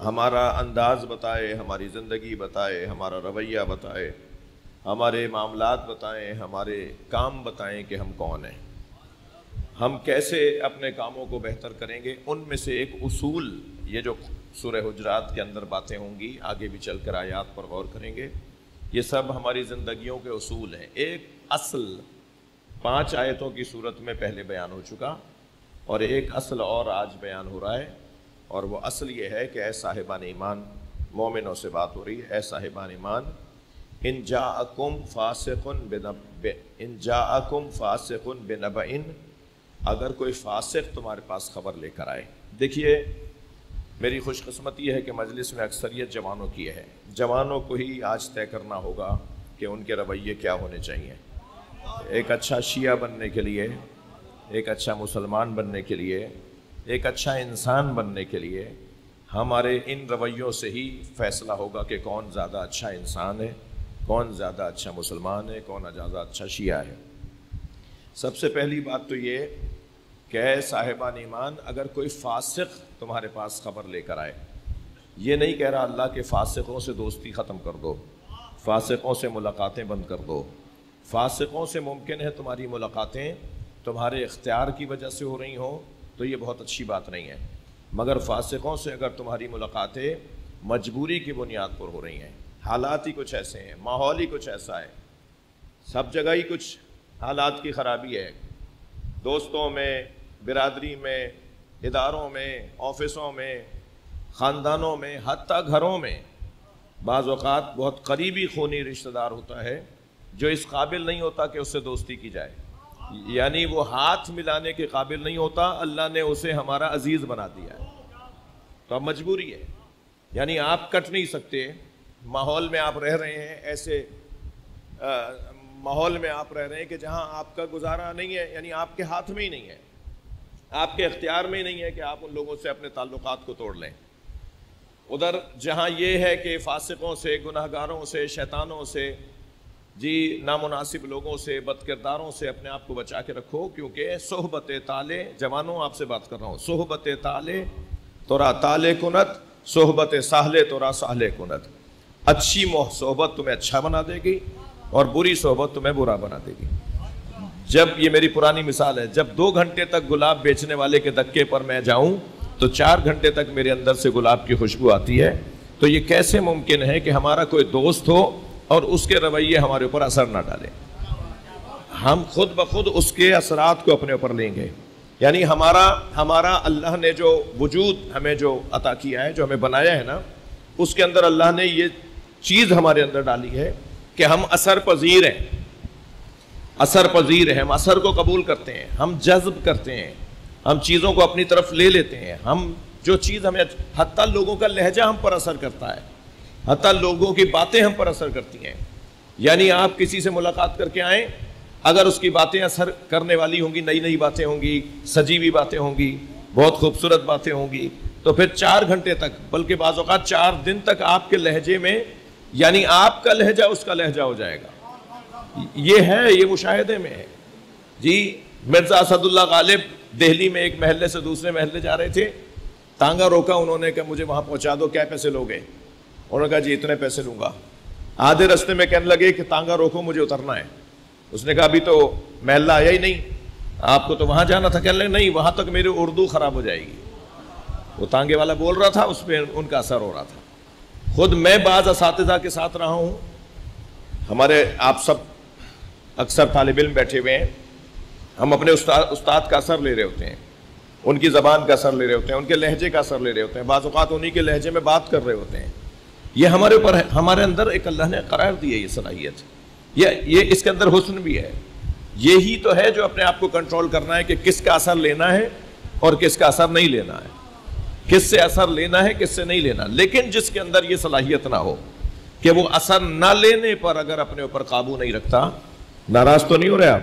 ہمارا انداز بتائے، ہماری زندگی بتائے، ہمارا رویہ بتائے، ہمارے معاملات بتائیں، ہمارے کام بتائیں کہ ہم کون ہیں، ہم کیسے اپنے کاموں کو بہتر کریں گے۔ ان میں سے ایک اصول، یہ جو سورہ حجرات کے اندر باتیں ہوں گی، آگے بھی چل کر آیات پر غور کریں گے، یہ سب ہماری زندگیوں کے اصول ہیں۔ ایک اصل 5 آیتوں کی صورت میں پہلے بیان ہو چکا، اور ایک اصل اور آج بیان ہو رہا ہے، اور وہ اصل یہ ہے کہ اے صاحبان ایمان، مومنوں سے بات ہو رہی ہے، اے صاحبان ایمان، ان جاءکم فاسق بنبأ، اگر کوئی فاسق تمہارے پاس خبر لے کر آئے۔ دیکھیے، میری خوش قسمتی یہ ہے کہ مجلس میں اکثریت جوانوں کی ہے۔ جوانوں کو ہی آج طے کرنا ہوگا کہ ان کے رویے کیا ہونے چاہیے۔ ایک اچھا شیعہ بننے کے لیے، ایک اچھا مسلمان بننے کے لیے، ایک اچھا انسان بننے کے لیے ہمارے ان رویوں سے ہی فیصلہ ہوگا کہ کون زیادہ اچھا انسان ہے، کون زیادہ اچھا مسلمان ہے، کون زیادہ اچھا شیعہ ہے۔ سب سے پہلی بات تو یہ کہ اے صاحبان ایمان، اگر کوئی فاسق تمہارے پاس خبر لے کر آئے، یہ نہیں کہہ رہا اللہ کہ فاسقوں سے دوستی ختم کر دو، فاسقوں سے ملاقاتیں بند کر دو۔ فاسقوں سے ممکن ہے تمہاری ملاقاتیں تمہارے اختیار کی وجہ سے ہو رہی ہوں تو یہ بہت اچھی بات نہیں ہے، مگر فاسقوں سے اگر تمہاری ملاقاتیں مجبوری کی بنیاد پر ہو رہی ہیں، حالات ہی کچھ ایسے ہیں، ماحول ہی کچھ ایسا ہے، سب جگہ ہی کچھ حالات کی خرابی ہے، دوستوں میں، برادری میں، اداروں میں، آفسوں میں، خاندانوں میں، حتیٰ گھروں میں بعض اوقات بہت قریبی خونی رشتہ دار ہوتا ہے جو اس قابل نہیں ہوتا کہ اس سے دوستی کی جائے، یعنی وہ ہاتھ ملانے کے قابل نہیں ہوتا، اللہ نے اسے ہمارا عزیز بنا دیا ہے، تو اب مجبوری ہے، یعنی آپ کٹ نہیں سکتے۔ ماحول میں آپ رہ رہے ہیں، ایسے ماحول میں آپ رہ رہے ہیں کہ جہاں آپ کا گزارا نہیں ہے، یعنی آپ کے ہاتھ میں ہی نہیں ہے، آپ کے اختیار میں ہی نہیں ہے کہ آپ ان لوگوں سے اپنے تعلقات کو توڑ لیں۔ ادھر جہاں یہ ہے کہ فاسقوں سے، گناہگاروں سے، شیطانوں سے، نامناسب لوگوں سے، بد کرداروں سے اپنے آپ کو بچا کے رکھو، کیونکہ صحبت تالے، جوانوں آپ سے بات کر رہا ہوں، صحبت تالے تورا تالے کنت، صحبت ساہلے تورا ساہلے کنت۔ اچھی صحبت تمہیں اچھا بنا دے گی اور بری صحبت تمہیں برا بنا دے گی۔ جب یہ میری پرانی مثال ہے، جب 2 گھنٹے تک گلاب بیچنے والے کے دکے پر میں جاؤں تو 4 گھنٹے تک میرے اندر سے گلاب کی خوشبو آتی ہے، تو یہ کیسے ممکن ہے کہ ہمارا کوئی دوست ہو اور اس کے رویے ہمارے اوپر اثر نہ ڈالے؟ ہم خود بخود اس کے اثرات کو اپنے اوپر لیں گے، یعنی ہمارا اللہ نے جو وجود ہمیں جو عطا کیا ہے، جو ہمیں بنایا ہے نا، اس کے اندر اللہ نے یہ چیز ہمارے اندر ڈالی ہے کہ ہم اثر پذیر ہیں، اثر پذیر ہیں، ہم اثر کو قبول کرتے ہیں، ہم جذب کرتے ہیں، ہم چیزوں کو اپنی طرف لے لیتے ہیں، ہم جو چیز ہمیں، حتیٰ لوگوں کا لہجہ ہم پر اثر کرتا ہے، حتیٰ لوگوں کی باتیں ہم پر اثر کرتی ہیں، یعنی آپ کسی سے ملاقات کر کے آئیں، اگر اس کی باتیں اثر کرنے والی ہوں گی، نئی نئی باتیں ہوں گی، سجی ہوئی باتیں ہوں گی، بہت خوبصورت باتیں ہوں گی، تو پھر 4 گھنٹے تک، بلکہ بعض اوقات 4 دن تک آپ کے لہجے میں، یعنی آپ کا لہجہ اس کا لہجہ ہو جائے گا۔ یہ ہے، یہ مشاہدے میں ہے۔ مرزا اسد اللہ غالب دہلی میں ایک محلے سے دوسرے محلے جا رہے تھے، تانگا روکا انہوں نے کہ مجھے وہاں پہنچا دو، کیا پیسے لوگے؟ انہوں نے کہا جی اتنے پیسے لوں گا۔ آدھے رستے میں کہنے لگے کہ تانگا روکو، مجھے اترنا ہے۔ اس نے کہا ابھی تو محلہ آیا ہی نہیں، آپ کو تو وہاں جانا تھا۔ کہنے لگے نہیں، وہاں تک میری اردو خراب ہو جائے گی۔ وہ تانگے والا بول رہا تھا، اس پہ ان کا اثر ہو رہا تھا۔ خود میں بعض اساتذہ کے ساتھ رہا ہوں، ہمارے آپ سب اکثر طالب علم بیٹھے ہوئے ہیں، ہم اپنے استاد کا اثر لے رہے ہوتے ہیں، ان کی زبان کا اثر لے رہے ہوتے ہیں، ان کے لہجے کا اثر لے رہے ہوتے ہیں، بعض اوقات انہی کے لہجے میں بات کر رہے ہوتے ہیں۔ یہ ہمارے اوپر ہے، ہمارے اندر ایک اللہ نے قرار دی ہے یہ صلاحیت، یہ اس کے اندر حسن بھی ہے۔ یہی تو ہے جو اپنے آپ کو کنٹرول کرنا ہے کہ کس کا اثر لینا ہے اور کس کا اثر نہیں لینا ہے، کس سے اثر لینا ہے، کس سے نہیں لینا۔ لیکن جس کے اندر یہ صلاحیت نہ ہو کہ وہ اثر نہ لینے پر اگر اپنے اوپر قابو نہیں رکھتا، ناراض تو نہیں ہو رہے آپ؟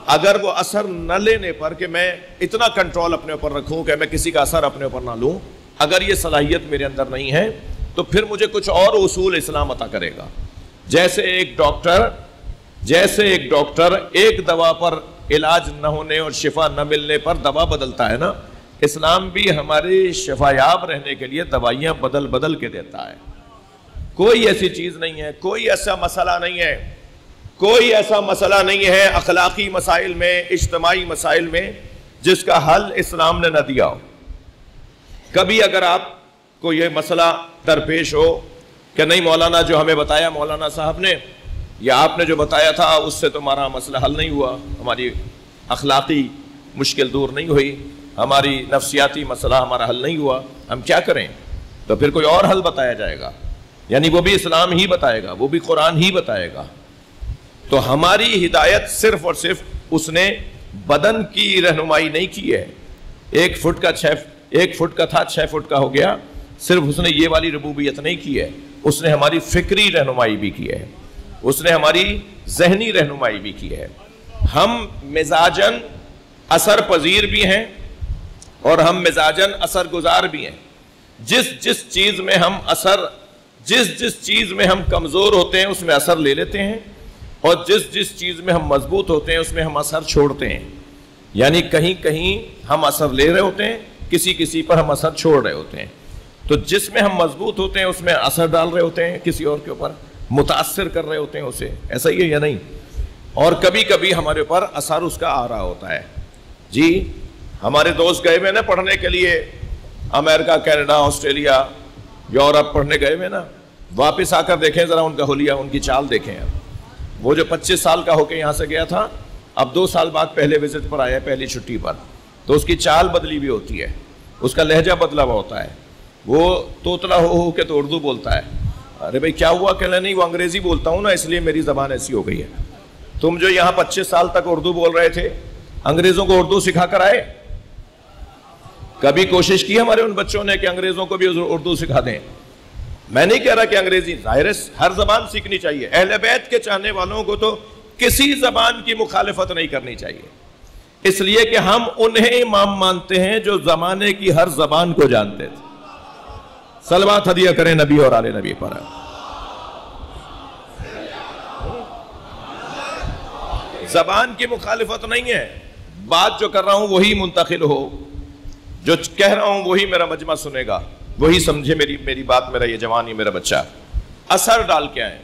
اگر وہ اثر نہ لینے پر کہ میں اتنا کنٹرول اپنے اوپر رکھوں کہ میں کسی کا اثر اپنے اوپر نہ لوں، اگر یہ صلاحیت میرے اندر نہیں ہے تو پھر مجھے کچھ اور اصول اسلام عطا کرے گا۔ جیسے ایک ڈاکٹر ایک دوا پر علاج نہ ہونے اور شفا نہ ملنے پر دوا بدلتا ہے نا، اسلام بھی ہماری شفایاب رہنے کے لیے دوائیاں بدل بدل کے دیتا ہے. کوئی ایسی چیز نہیں ہے، کوئی ایسا مسئلہ نہیں ہے، کوئی ایسا مسئلہ نہیں ہے اخلاقی مسائل میں، اجتماعی مسائل میں جس کا حل اسلام نے نہ دیا ہو. کبھی اگر آپ کو یہ مسئلہ درپیش ہو کہ نہیں مولانا جو ہمیں بتایا مولانا صاحب نے یا آپ نے جو بتایا تھا اس سے تمہارا مسئلہ حل نہیں ہوا، ہماری اخلاقی مشکل دور نہیں ہوئی، ہماری نفسیاتی مسئلہ ہمارا حل نہیں ہوا، ہم کیا کریں؟ تو پھر کوئی اور حل بتایا جائے گا، یعنی وہ بھی اسلام ہی بتائے گا، وہ بھی قرآن ہی بتائے گا. تو ہماری ہدایت صرف اور صرف اس نے بدن کی رہنمائی نہیں کی ہے. 1 فٹ کا تھا 6 فٹ کا ہو گیا، صرف اس نے یہ والی ربوبیت نہیں کی ہے، اس نے ہماری فکری رہنمائی بھی کی ہے، اس نے ہماری ذہنی رہنمائی بھی کی ہے. ہم مزاجن اثر پذیر بھی ہیں اور ہم مزاجن اثر گزار بھی ہیں. جس چیز میں ہم کمزور ہوتے ہیں اس میں اثر لے لیتے ہیں، اور جس چیز میں ہم مضبوط ہوتے ہیں اس میں ہم اثر چھوڑتے ہیں. یعنی کہیں ہم اثر لے رہے ہوتے ہیں، کسی پر ہم اثر چھوڑ رہے ہوتے ہیں. تو جس میں ہم مضبوط ہوتے ہیں اس میں اثر ڈال رہے ہوتے ہیں، کسی اور کے اوپر متاثر کر رہے ہوتے ہیں اسے. ایسا ہی ہے یا نہیں؟ اور کبھی کبھی ہمارے اوپر اثر اس کا آ رہا ہوتا ہے. جی ہمارے دوست گئے ہوئے نا پڑھنے کے لیے امریکہ، کینیڈا، آسٹریلیا، یورپ پڑھنے گئے ہوئے نا، واپس آ کر دیکھیں ذرا ان کا حلیہ، ان کی چال دیکھیں. وہ جو 25 سال کا ہو کے یہاں سے گیا تھا، اب 2 سال بعد پہلے وزٹ پر آیا، پہلی چھٹی پر، تو اس کی چال بدلی ہوئی ہوتی ہے، اس کا لہجہ بدلا ہوا ہوتا ہے. وہ توتلا ہو کے تو اردو بولتا ہے. ارے بھائی کیا ہوا؟ کہ نہیں وہ انگریزی بولتا ہوں نا اس لیے میری زبان ایسی ہو گئی ہے. تم جو یہاں 25 سال تک اردو بول رہے تھے، انگریزوں کو اردو سکھا کر آئے؟ کبھی کوشش کی ہمارے ان بچوں نے کہ انگریزوں کو بھی اردو سکھا دیں؟ میں نہیں کہہ رہا کہ انگریزی، ظاہر ہے ہر زبان سیکھنی چاہیے. اہل بیت کے چاہنے والوں کو تو کسی زبان کی مخالفت نہیں کرنی چاہیے، اس لیے کہ ہم انہیں امام مانتے ہیں جو زمانے کی ہر زبان کو جانتے تھے. صلوات ہدیہ کریں نبی اور آل نبی پر. زبان کی مخالفت نہیں ہے، بات جو کر رہا ہوں وہی منتقل ہو، جو کہہ رہا ہوں وہی میرا مجمع سنے گا، وہی سمجھے میری بات، میرا یہ جوان، یہ میرا بچہ. اثر ڈال کے آئیں.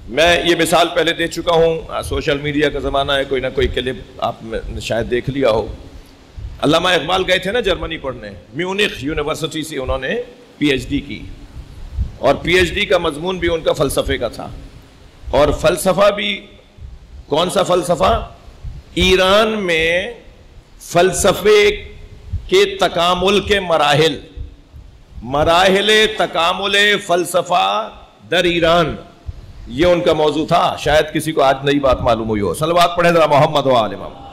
میں یہ مثال پہلے دے چکا ہوں، سوشل میڈیا کا زمانہ ہے، کوئی نہ کوئی کلپ آپ نے شاید دیکھ لیا ہو. علامہ اقبال گئے تھے نا جرمنی پڑھنے، میونخ یونیورسٹی سے انہوں نے پی ایچ ڈی کی، اور پی ایچ ڈی کا مضمون بھی ان کا فلسفے کا تھا. اور فلسفہ بھی کون سا فلسفہ؟ ایران میں فلسفے کے تکامل کے مراحل تکامل فلسفہ در ایران، یہ ان کا موضوع تھا. شاید کسی کو آج نئی بات معلوم ہوئی ہو. صلوات پڑھیں ذرا محمد و آل محمد.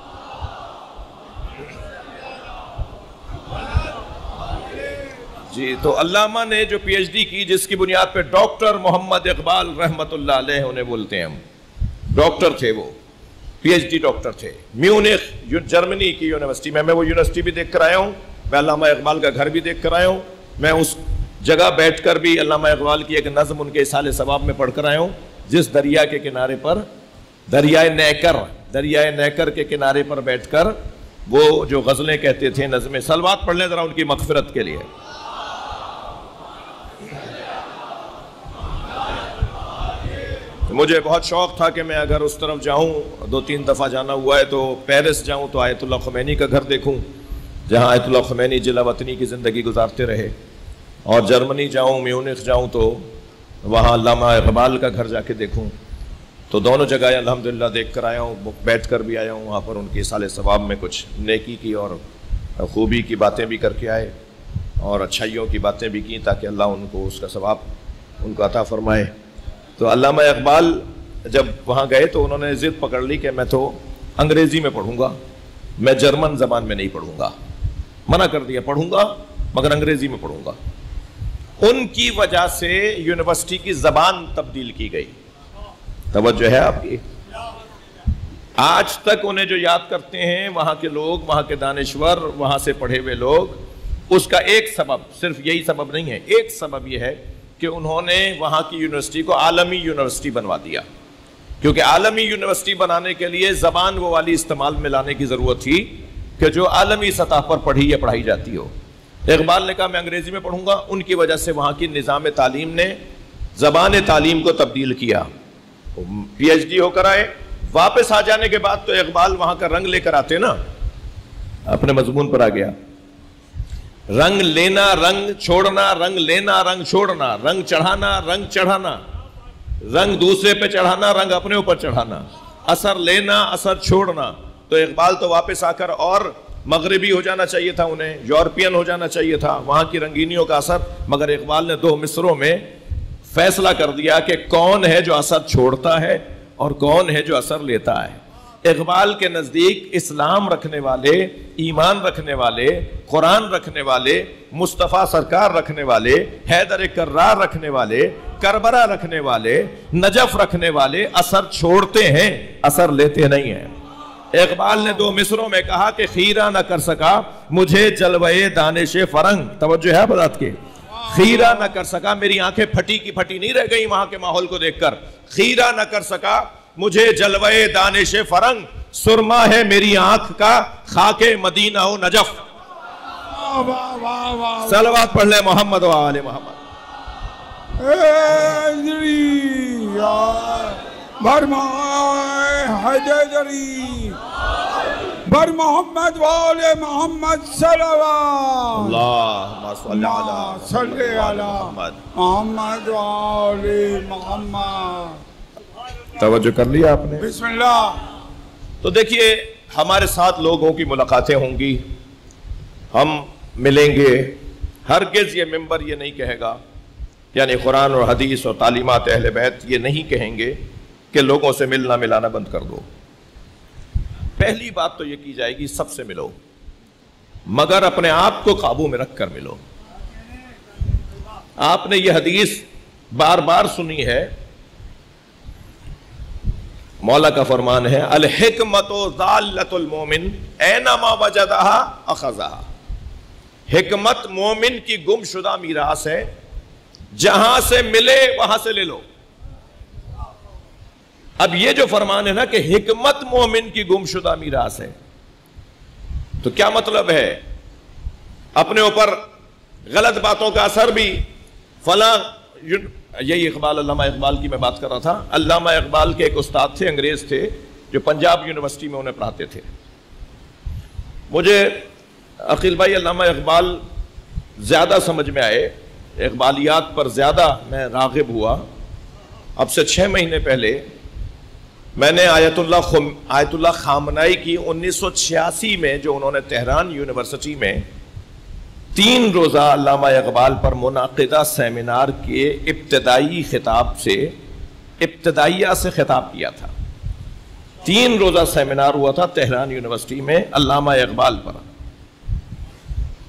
جی تو علامہ نے جو پی ایچ ڈی کی، جس کی بنیاد پہ ڈاکٹر محمد اقبال رحمت اللہ علیہ انہیں بولتے ہیں ہم، ڈاکٹر تھے وہ، پی ایچ ڈی ڈاکٹر تھے، میونخ جرمنی کی یونیورسٹی میں. میں وہ یونیورسٹی بھی دیکھ کر آیا ہوں، میں علامہ اقبال کا گھر بھی دیکھ کر آیا ہوں، میں اس جگہ بیٹھ کر بھی علامہ اقبال کی ایک نظم ان کے اصحال ثواب میں پڑھ کر آیا ہوں، جس دریا کے کنارے پر، دریائے نیکر کے کنارے پر بیٹھ کر وہ جو غزلیں کہتے تھے، نظمیں. صلوات پڑھ لیں ذرا ان کی مغفرت کے لیے. مجھے بہت شوق تھا کہ میں اگر اس طرف جاؤں، 2-3 دفعہ جانا ہوا ہے، تو پیرس جاؤں تو آیت اللہ خمینی کا گھر دیکھوں، جہاں آیت اللہ خمینی جلا وطنی کی زندگی گزارتے رہے. اور جرمنی جاؤں، میونخ جاؤں تو وہاں علامہ اقبال کا گھر جا کے دیکھوں. تو دونوں جگہ الحمدللہ دیکھ کر آیا ہوں، بیٹھ کر بھی آیا ہوں. وہاں پر ان کے اصحال ثواب میں کچھ نیکی کی اور خوبی کی باتیں بھی کر کے آئے، اور اچھائیوں کی باتیں بھی کی، تاکہ اللہ ان کو اس کا ثواب ان کو عطا فرمائے. تو علامہ اقبال جب وہاں گئے تو انہوں نے ضد پکڑ لی کہ میں تو انگریزی میں پڑھوں گا، میں جرمن زبان میں نہیں پڑھوں گا. منع کر دیا، پڑھوں گا مگر انگریزی میں پڑھوں گا. ان کی وجہ سے یونیورسٹی کی زبان تبدیل کی گئی. توجہ ہے آپ کی؟ آج تک انہیں جو یاد کرتے ہیں وہاں کے لوگ، وہاں کے دانشور، وہاں سے پڑھے ہوئے لوگ، اس کا ایک سبب، صرف یہی سبب نہیں ہے، ایک سبب یہ ہے کہ انہوں نے وہاں کی یونیورسٹی کو عالمی یونیورسٹی بنوا دیا. کیونکہ عالمی یونیورسٹی بنانے کے لیے زبان وہ والی استعمال میں لانے کی ضرورت تھی کہ جو عالمی سطح پر پڑھی یا پڑھائی جاتی ہو۔ اقبال نے کہا میں انگریزی میں پڑھوں گا، ان کی وجہ سے وہاں کی نظام تعلیم نے زبان تعلیم کو تبدیل کیا۔ پی ایچ ڈی ہو کر آئے، واپس آ جانے کے بعد تو اقبال وہاں کا رنگ لے کر آتے نا، اپنے مضمون پر آ گیا، رنگ لینا رنگ چھوڑنا، رنگ لینا رنگ چھوڑنا، رنگ چڑھانا رنگ چڑھانا، رنگ دوسرے پہ چڑھانا رنگ اپنے اوپر چڑھانا، اثر لینا اثر چھوڑنا۔ تو اقبال تو واپس آ کر اور مغربی ہو جانا چاہیے تھا، انہیں یورپین ہو جانا چاہیے تھا، وہاں کی رنگینیوں کا اثر، مگر اقبال نے 2 مصروں میں فیصلہ کر دیا کہ کون ہے جو اثر چھوڑتا ہے اور کون ہے جو اثر لیتا ہے۔ اقبال کے نزدیک اسلام رکھنے والے، ایمان رکھنے والے، قرآن رکھنے والے، مصطفیٰ سرکار رکھنے والے، حیدر کرار رکھنے والے، کربلا رکھنے والے، نجف رکھنے والے اثر چھوڑتے ہیں، اثر لیتے نہیں ہیں۔ اقبال نے 2 مصروں میں کہا کہ خیرہ نہ کر سکا مجھے جلوے دانش فرنگ، توجہ ہے بات کے، خیرہ نہ کر سکا، میری آنکھیں پھٹی کی پھٹی نہیں رہ گئی وہاں کے ماحول کو دیکھ کر، خیرہ نہ کر سکا مجھے جلوے دانش فرنگ، سرما ہے میری آنکھ کا خاک مدینہ و نجف۔ صلوات پڑھ لے محمد و آل محمد۔ حیدری بر محمد و آل محمد صلوات، اللہم صلی علی محمد و آل محمد۔ توجہ کر لیا آپ نے؟ بسم اللہ۔ تو دیکھیے ہمارے ساتھ لوگوں کی ملاقاتیں ہوں گی، ہم ملیں گے، ہرگز یہ ممبر یہ نہیں کہے گا، یعنی قرآن اور حدیث اور تعلیمات اہل بیت یہ نہیں کہیں گے کہ لوگوں سے ملنا ملانا بند کر دو۔ پہلی بات تو یہ کی جائے گی سب سے ملو، مگر اپنے آپ کو قابو میں رکھ کر ملو۔ آپ نے یہ حدیث بار بار سنی ہے، مولا کا فرمان ہے الحکمت ضالۃ المومن اینما وجدہا اخذہا، حکمت مومن کی گم شدہ میراث ہے، جہاں سے ملے وہاں سے لے لو۔ اب یہ جو فرمان ہے نا کہ حکمت مومن کی گم شدہ میراث ہے، تو کیا مطلب ہے؟ اپنے اوپر غلط باتوں کا اثر بھی فلاں، یہی اقبال، علامہ اقبال کی میں بات کر رہا تھا۔ علامہ اقبال کے ایک استاد تھے، انگریز تھے، جو پنجاب یونیورسٹی میں انہیں پڑھاتے تھے۔ مجھے عقیل بھائی علامہ اقبال زیادہ سمجھ میں آئے، اقبالیات پر زیادہ میں راغب ہوا۔ اب سے 6 مہینے پہلے میں نے آیت اللہ خامنائی کی 1986 میں، جو انہوں نے تہران یونیورسٹی میں 3 روزہ علامہ اقبال پر منعقدہ سیمینار کے ابتدائیہ سے خطاب کیا تھا۔ 3 روزہ سیمینار ہوا تھا تہران یونیورسٹی میں علامہ اقبال پر۔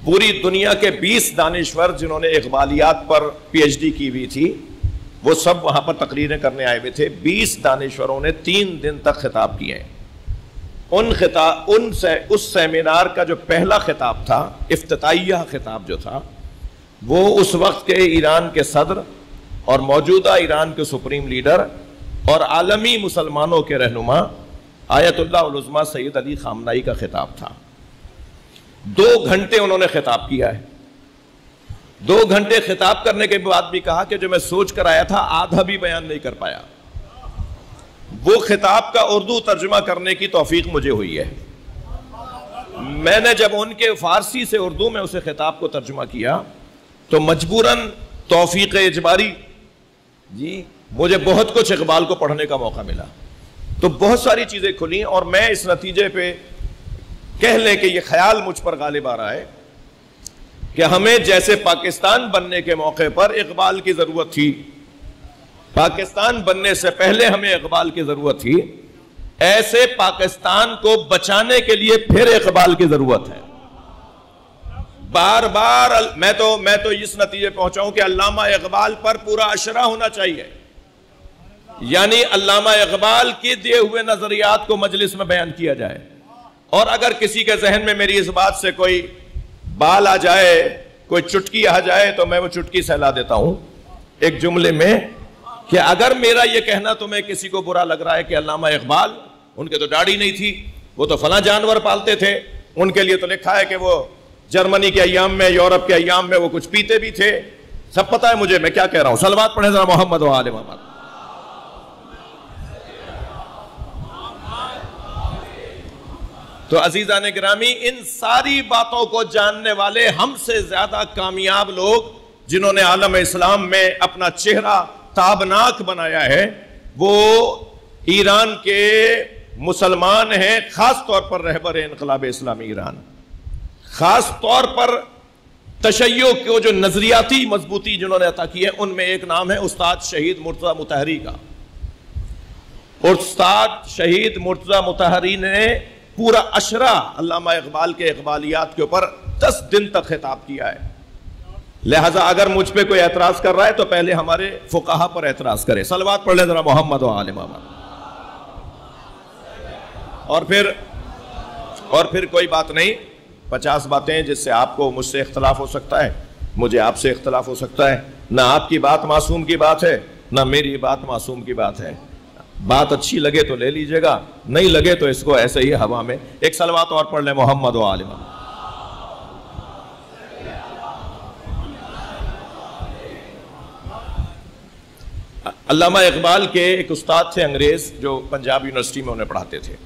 پوری دنیا کے 20 دانشور جنہوں نے اقبالیات پر پی ایچ ڈی کی ہوئی تھی، وہ سب وہاں پر تقریریں کرنے آئے ہوئے تھے۔ 20 دانشوروں نے 3 دن تک خطاب کیے ہیں۔ اس سیمینار کا جو پہلا خطاب تھا، افتتاحیہ خطاب جو تھا، وہ اس وقت کے ایران کے صدر اور موجودہ ایران کے سپریم لیڈر اور عالمی مسلمانوں کے رہنما آیت اللہ العظمیٰ سید علی خامنائی کا خطاب تھا۔ 2 گھنٹے انہوں نے خطاب کیا ہے۔ 2 گھنٹے خطاب کرنے کے بعد بھی کہا کہ جو میں سوچ کر آیا تھا آدھا بھی بیان نہیں کر پایا۔ وہ خطاب کا اردو ترجمہ کرنے کی توفیق مجھے ہوئی ہے۔ میں نے جب ان کے فارسی سے اردو میں اسے خطاب کو ترجمہ کیا تو مجبوراً توفیق اجباری جی مجھے بہت کچھ اقبال کو پڑھنے کا موقع ملا، تو بہت ساری چیزیں کھلیں، اور میں اس نتیجے پہ کہہ لیں کہ یہ خیال مجھ پر غالب آ رہا ہے کہ ہمیں جیسے پاکستان بننے کے موقع پر اقبال کی ضرورت تھی، پاکستان بننے سے پہلے ہمیں اقبال کی ضرورت تھی، ایسے پاکستان کو بچانے کے لیے پھر اقبال کی ضرورت ہے۔ بار بار میں تو اس نتیجے پہنچا ہوں کہ علامہ اقبال پر پورا اشرہ ہونا چاہیے، یعنی علامہ اقبال کے دیے ہوئے نظریات کو مجلس میں بیان کیا جائے، اور اگر کسی کے ذہن میں میری اس بات سے کوئی بال آ جائے، کوئی چٹکی آ جائے، تو میں وہ چٹکی سہلا دیتا ہوں ایک جملے میں کہ اگر میرا یہ کہنا تمہیں کسی کو برا لگ رہا ہے کہ علامہ اقبال، ان کے تو داڑھی نہیں تھی، وہ تو فلاں جانور پالتے تھے، ان کے لیے تو لکھا ہے کہ وہ جرمنی کے ایام میں، یورپ کے ایام میں وہ کچھ پیتے بھی تھے، سب پتہ ہے مجھے، میں کیا کہہ رہا ہوں. صلوات پڑھیں ذرا محمد و آل محمد. تو عزیزان گرامی، ان ساری باتوں کو جاننے والے ہم سے زیادہ کامیاب لوگ جنہوں نے عالم اسلام میں اپنا چہرہ تابناک بنایا ہے، وہ ایران کے مسلمان ہیں، خاص طور پر رہبر انقلاب اسلامی ایران. خاص طور پر تشیع کو جو نظریاتی مضبوطی جنہوں نے عطا کی ہے، ان میں ایک نام ہے استاد شہید مرتضی مطہری کا. استاد شہید مرتضی مطہری نے پورا عشرہ علامہ اقبال کے اقبالیات کے اوپر 10 دن تک خطاب کیا ہے. لہذا اگر مجھ پہ کوئی اعتراض کر رہا ہے تو پہلے ہمارے فقہا پر اعتراض کرے. صلوات پڑھ لیں ذرا محمد و آل محمد. اور پھر کوئی بات نہیں، 50 باتیں جس سے آپ کو مجھ سے اختلاف ہو سکتا ہے، مجھے آپ سے اختلاف ہو سکتا ہے. نہ آپ کی بات معصوم کی بات ہے، نہ میری بات معصوم کی بات ہے. بات اچھی لگے تو لے لیجئے گا، نہیں لگے تو اس کو ایسے ہی ہوا میں. ایک صلوات اور پڑھ لیں محمد و آل محمد. علامہ اقبال کے ایک استاد تھے انگریز، جو پنجاب یونیورسٹی میں انہیں پڑھاتے تھے.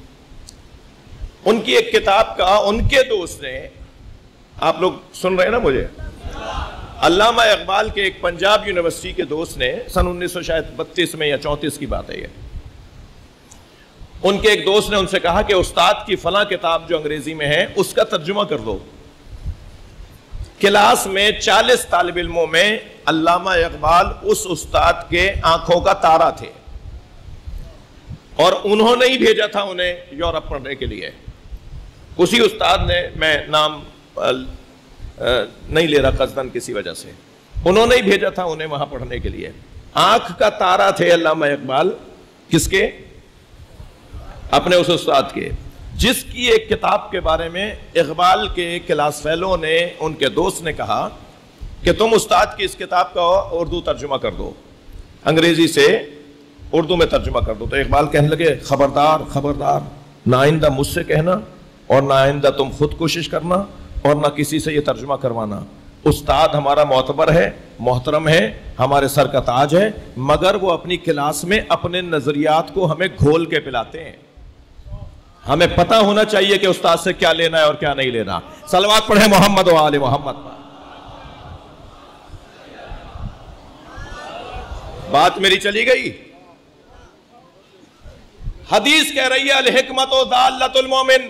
ان کی ایک کتاب کا ان کے دوست نے، آپ لوگ سن رہے ہیں نا مجھے، علامہ اقبال کے ایک پنجاب یونیورسٹی کے دوست نے سن 1932 میں یا 34 کی بات ہے یہ، ان کے ایک دوست نے ان سے کہا کہ استاد کی فلاں کتاب جو انگریزی میں ہے اس کا ترجمہ کر دو. کلاس میں 40 طالب علموں میں علامہ اقبال اس استاد کے آنکھوں کا تارا تھے، اور انہوں نے ہی بھیجا تھا انہیں یورپ پڑھنے کے لیے. اسی استاد نے، میں نام نہیں لے رہا قصدن کسی وجہ سے، انہوں نے ہی بھیجا تھا انہیں وہاں پڑھنے کے لیے. آنکھ کا تارا تھے علامہ اقبال، کس کے؟ اپنے اس استاد کے، جس کی ایک کتاب کے بارے میں اقبال کے کلاس فیلو نے، ان کے دوست نے کہا کہ تم استاد کی اس کتاب کا اردو ترجمہ کر دو، انگریزی سے اردو میں ترجمہ کر دو. تو اقبال کہنے لگے خبردار خبردار، نہ آئندہ مجھ سے کہنا اور نہ آئندہ تم خود کوشش کرنا اور نہ کسی سے یہ ترجمہ کروانا. استاد ہمارا معتبر ہے، محترم ہے، ہمارے سر کا تاج ہے، مگر وہ اپنی کلاس میں اپنے نظریات کو ہمیں گھول کے پلاتے ہیں. ہمیں پتہ ہونا چاہیے کہ استاد سے کیا لینا ہے اور کیا نہیں لینا. صلوات پڑھیں محمد و آل محمد. بات میری چلی گئی. حدیث کہہ رہی ہے الحکمت و ضالۃ المومن،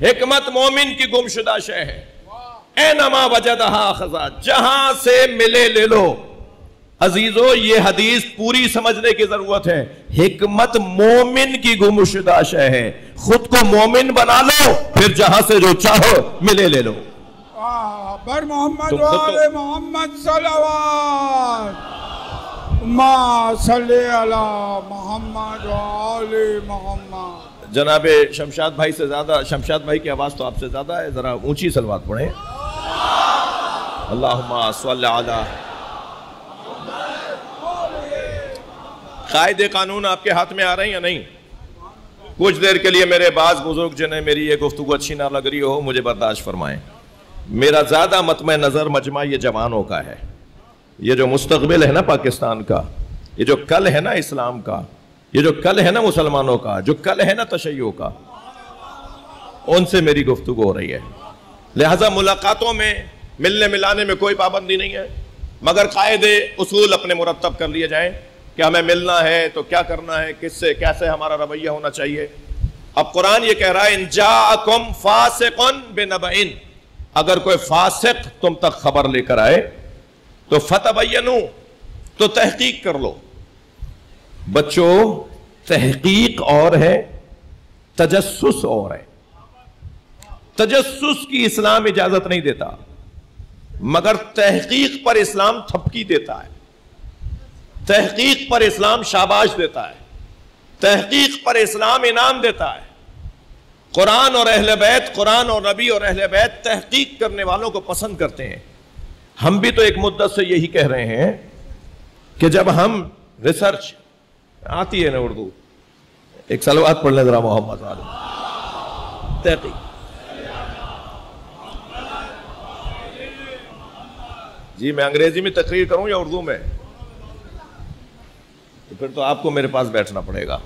حکمت مومن کی گمشدہ شے ہے. اینما وجدہا اخذا، جہاں سے ملے لے لو. عزیزو یہ حدیث پوری سمجھنے کی ضرورت ہے. حکمت مومن کی گمشدہ شے ہے. خود کو مومن بنا لو، پھر جہاں سے جو چاہو ملے لے لو. بر محمد و آل محمد صلوات. ما صلی علی محمد و آل محمد. جناب شمشاد بھائی سے زیادہ، شمشاد بھائی کی آواز تو آپ سے زیادہ ہے، ذرا اونچی صلوات پڑھیں. اللہم صلی علی. قائد قانون آپ کے ہاتھ میں آ رہے ہیں یا نہیں؟ کچھ دیر کے لیے میرے بعض بزرگ جنہیں میری یہ گفتگو اچھی نہ لگ رہی ہو مجھے برداشت فرمائیں. میرا زیادہ مطمع نظر مجمع یہ جوانوں کا ہے. یہ جو مستقبل ہے نا پاکستان کا، یہ جو کل ہے نا اسلام کا، یہ جو کل ہے نا مسلمانوں کا، جو کل ہے نا تشیع کا، ان سے میری گفتگو ہو رہی ہے. لہٰذا ملاقاتوں میں ملنے ملانے میں کوئی پابندی نہیں ہے، مگر قاعدے اصول اپنے مرتب کر لیے جائیں کہ ہمیں ملنا ہے تو کیا کرنا ہے، کس سے کیسے ہمارا رویہ ہونا چاہیے. اب قرآن یہ کہہ رہا ہے ان جاءکم فاسق بنبأ، اگر کوئی فاسق تم تک خبر لے کر آئے تو فتبینوا، تو تحقیق کر لو. بچوں تحقیق اور ہے، تجسس اور ہے. تجسس کی اسلام اجازت نہیں دیتا، مگر تحقیق پر اسلام تھپکی دیتا ہے. تحقیق پر اسلام شاباش دیتا ہے، تحقیق پر اسلام انعام دیتا ہے. قرآن اور اہل بیت، قرآن اور نبی اور اہل بیت تحقیق کرنے والوں کو پسند کرتے ہیں. ہم بھی تو ایک مدت سے یہی کہہ رہے ہیں کہ جب ہم ریسرچ آتی ہے نا اردو، ایک صلوات پڑھ لیں ذرا محمد علیہ. تحقیق جی میں انگریزی میں تقریر کروں یا اردو میں؟ تو پھر تو آپ کو میرے پاس بیٹھنا پڑے گا.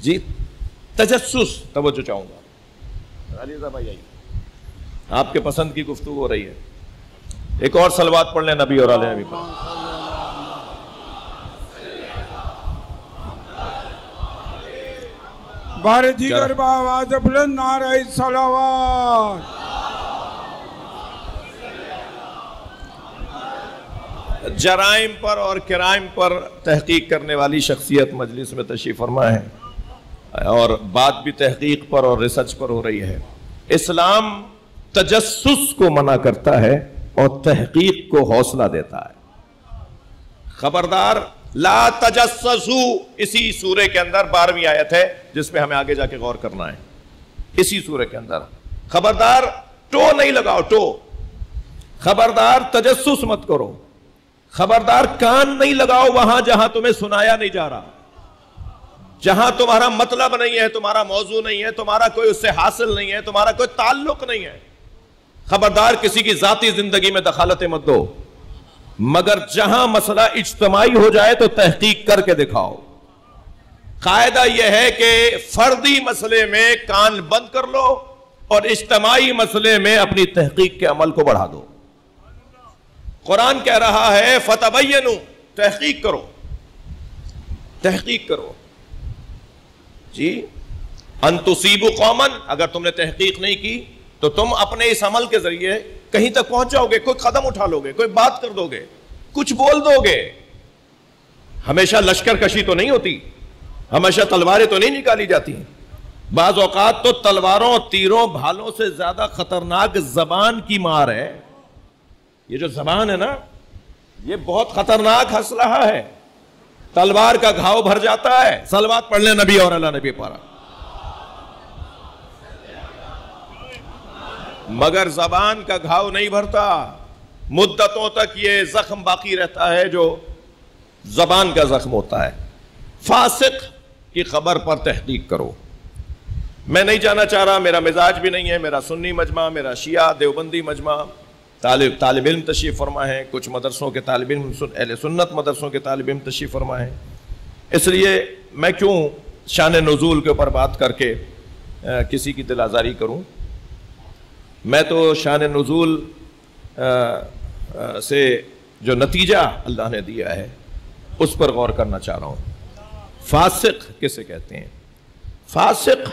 جی تجسس، توجہ چاہوں گا. علی رضا بھائی آئیے، آپ کے پسند کی گفتگو ہو رہی ہے. ایک اور صلوات پڑھ لیں نبی اور آل نبی پر. بارے دیگر بآواز بلند نعرہ صلوات. جرائم پر اور کرائم پر تحقیق کرنے والی شخصیت مجلس میں تشریف فرما ہے، اور بات بھی تحقیق پر اور ریسرچ پر ہو رہی ہے. اسلام تجسس کو منع کرتا ہے اور تحقیق کو حوصلہ دیتا ہے. خبردار لا تجسسو، اسی سورے کے اندر 12ویں آیت ہے جس پہ ہمیں آگے جا کے غور کرنا ہے. اسی سورے کے اندر خبردار ٹو نہیں لگاؤ، ٹو. خبردار تجسس مت کرو. خبردار کان نہیں لگاؤ وہاں جہاں تمہیں سنایا نہیں جا رہا، جہاں تمہارا مطلب نہیں ہے، تمہارا موضوع نہیں ہے، تمہارا کوئی اس سے حاصل نہیں ہے، تمہارا کوئی تعلق نہیں ہے. خبردار کسی کی ذاتی زندگی میں دخالت مت دو، مگر جہاں مسئلہ اجتماعی ہو جائے تو تحقیق کر کے دکھاؤ. قاعدہ یہ ہے کہ فردی مسئلے میں کان بند کر لو اور اجتماعی مسئلے میں اپنی تحقیق کے عمل کو بڑھا دو. قرآن کہہ رہا ہے فتبینوا، تحقیق کرو، تحقیق کرو. جی ان تصیبوا قوما، اگر تم نے تحقیق نہیں کی تو تم اپنے اس عمل کے ذریعے کہیں تک پہنچ جاؤ گے، کوئی قدم اٹھا لو گے، کوئی بات کر دو گے، کچھ بول دو گے. ہمیشہ لشکر کشی تو نہیں ہوتی، ہمیشہ تلواریں تو نہیں نکالی جاتی. بعض اوقات تو تلواروں، تیروں، بھالوں سے زیادہ خطرناک زبان کی مار ہے. یہ جو زبان ہے نا، یہ بہت خطرناک اسلحہ ہے. تلوار کا گھاؤ بھر جاتا ہے. صلوات پڑھ لیں نبی اور اللہ نبی پر. مگر زبان کا گھاؤ نہیں بھرتا، مدتوں تک یہ زخم باقی رہتا ہے جو زبان کا زخم ہوتا ہے. فاسق کی خبر پر تحقیق کرو. میں نہیں جانا چاہ رہا، میرا مزاج بھی نہیں ہے. میرا سنی مجمع، میرا شیعہ دیوبندی مجمع، طالب علم تشریف فرما ہے، کچھ مدرسوں کے طالب علم، اہل سنت مدرسوں کے طالب علم تشریف فرما ہے. اس لیے میں کیوں شان نزول کے اوپر بات کر کے کسی کی دل آزاری کروں. میں تو شان نزول سے جو نتیجہ اللہ نے دیا ہے اس پر غور کرنا چاہ رہا ہوں. فاسق کسے کہتے ہیں؟ فاسق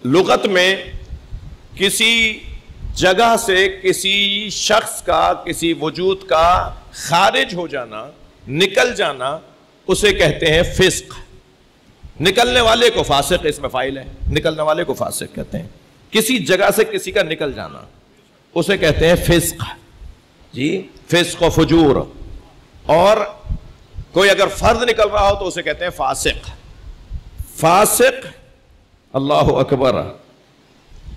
لغت میں کسی جگہ سے کسی شخص کا، کسی وجود کا خارج ہو جانا، نکل جانا، اسے کہتے ہیں فسق. نکلنے والے کو فاسق، اس میں فاعل ہے، نکلنے والے کو فاسق کہتے ہیں. کسی جگہ سے کسی کا نکل جانا اسے کہتے ہیں فسق. جی فسق و فجور. اور کوئی اگر فرد نکل رہا ہو تو اسے کہتے ہیں فاسق. فاسق، اللہ اکبر.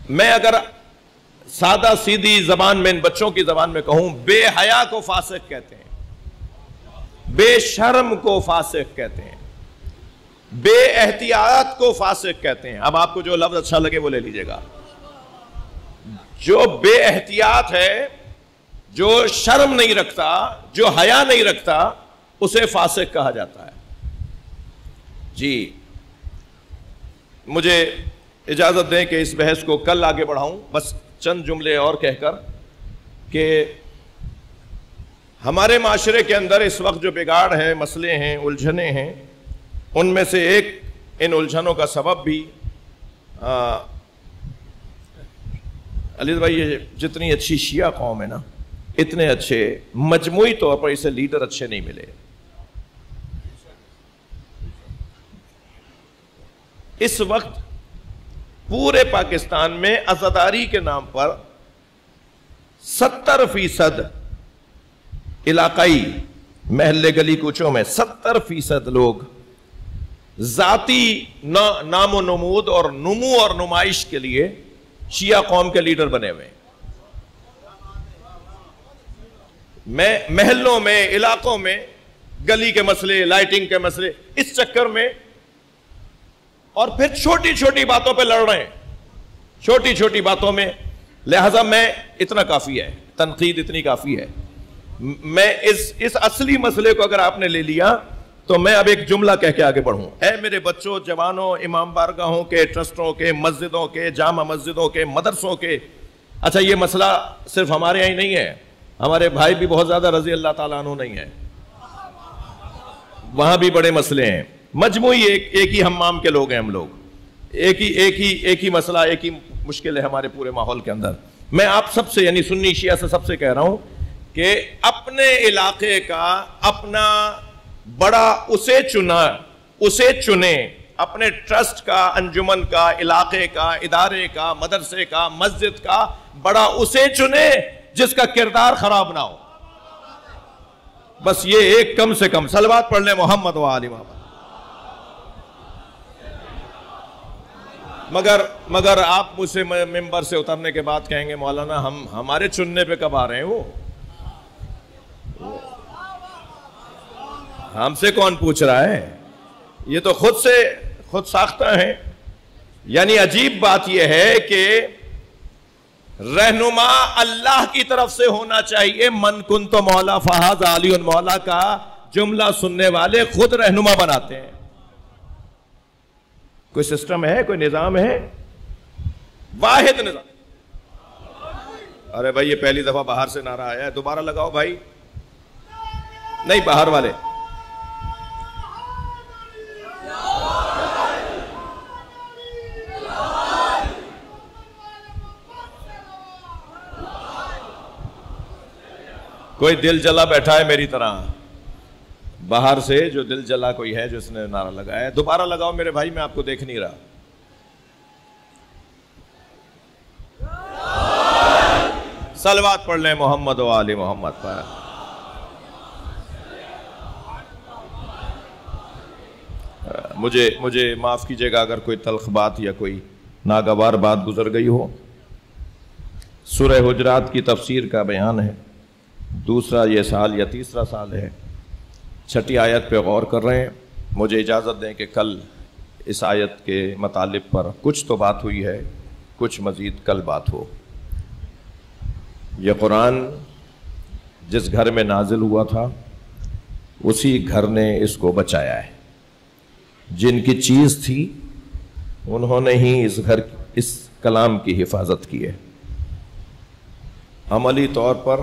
میں اگر سادہ سیدھی زبان میں ان بچوں کی زبان میں کہوں، بے حیا کو فاسق کہتے ہیں، بے شرم کو فاسق کہتے ہیں، بے احتیاط کو فاسق کہتے ہیں. اب آپ کو جو لفظ اچھا لگے وہ لے لیجئے گا. جو بے احتیاط ہے، جو شرم نہیں رکھتا، جو حیا نہیں رکھتا، اسے فاسق کہا جاتا ہے. جی مجھے اجازت دیں کہ اس بحث کو کل آگے بڑھاؤں. بس چند جملے اور کہہ کر کہ ہمارے معاشرے کے اندر اس وقت جو بگاڑ ہے، مسئلے ہیں، الجھنیں ہیں، ان میں سے ایک ان الجھنوں کا سبب بھی علی بھائی، یہ جتنی اچھی شیعہ قوم ہے نا، اتنے اچھے مجموعی طور پر اسے لیڈر اچھے نہیں ملے. اس وقت پورے پاکستان میں عزاداری کے نام پر 70% علاقائی محلے گلی کوچوں میں 70% لوگ ذاتی نام و نمود اور نمو اور نمائش کے لیے شیعہ قوم کے لیڈر بنے ہوئے. میں محلوں میں، علاقوں میں گلی کے مسئلے، لائٹنگ کے مسئلے، اس چکر میں، اور پھر چھوٹی چھوٹی باتوں پہ لڑ رہے ہیں، چھوٹی چھوٹی باتوں میں. لہذا میں اتنا کافی ہے تنقید اتنی کافی ہے. میں اس اصلی مسئلے کو اگر آپ نے لے لیا تو میں اب ایک جملہ کہہ کے آگے بڑھوں. اے میرے بچوں، جوانوں، امام بارگاہوں کے، ٹرسٹوں کے، مسجدوں کے، جامع مسجدوں کے، مدرسوں کے، اچھا یہ مسئلہ صرف ہمارے یہاں ہی نہیں ہے، ہمارے بھائی بھی بہت زیادہ رضی اللہ تعالیٰ عنہ نہیں ہے، وہاں بھی بڑے مسئلے ہیں. مجموعی ایک ہی ہمام کے لوگ ہیں ہم لوگ، ایک ہی مسئلہ، ایک ہی مشکل ہے ہمارے پورے ماحول کے اندر. میں آپ سب سے، یعنی سنی شیعہ سے سب سے کہہ رہا ہوں کہ اپنے علاقے کا اپنا بڑا اسے چنیں، اپنے ٹرسٹ کا، انجمن کا، علاقے کا، ادارے کا، مدرسے کا، مسجد کا بڑا اسے چنیں جس کا کردار خراب نہ ہو. بس یہ ایک کم سے کم صلوات پڑھ لیں محمد و آل محمد. مگر آپ مجھ سے ممبر سے اترنے کے بعد کہیں گے مولانا ہمارے چننے پہ کب آ رہے ہیں؟ وہ ہم سے کون پوچھ رہا ہے؟ یہ تو خود ساختہ ہیں. یعنی عجیب بات یہ ہے کہ رہنما اللہ کی طرف سے ہونا چاہیے. من کنت مولا فہذا علی مولا کا جملہ سننے والے خود رہنما بناتے ہیں. کوئی سسٹم ہے، کوئی نظام ہے؟ واحد نظام. ارے بھائی یہ پہلی دفعہ باہر سے نعرہ آیا ہے، دوبارہ لگاؤ بھائی. نہیں، باہر والے. کوئی دل جلا بیٹھا ہے میری طرح باہر سے، جو دل جلا کوئی ہے جس نے نعرہ لگایا ہے، دوبارہ لگاؤ میرے بھائی، میں آپ کو دیکھ نہیں رہا. صلوات پڑھ لیں محمد و آل محمد پر. مجھے معاف کیجئے گا اگر کوئی تلخ بات یا کوئی ناگوار بات گزر گئی ہو. سورہ حجرات کی تفسیر کا بیان ہے. دوسرا یہ سال یا تیسرا سال ہے، 6 آیت پہ غور کر رہے ہیں. مجھے اجازت دیں کہ کل اس آیت کے مطالب پر کچھ تو بات ہوئی ہے، کچھ مزید کل بات ہو. یہ قرآن جس گھر میں نازل ہوا تھا اسی گھر نے اس کو بچایا ہے. جن کی چیز تھی انہوں نے ہی اس کلام کی حفاظت کی ہے. عملی طور پر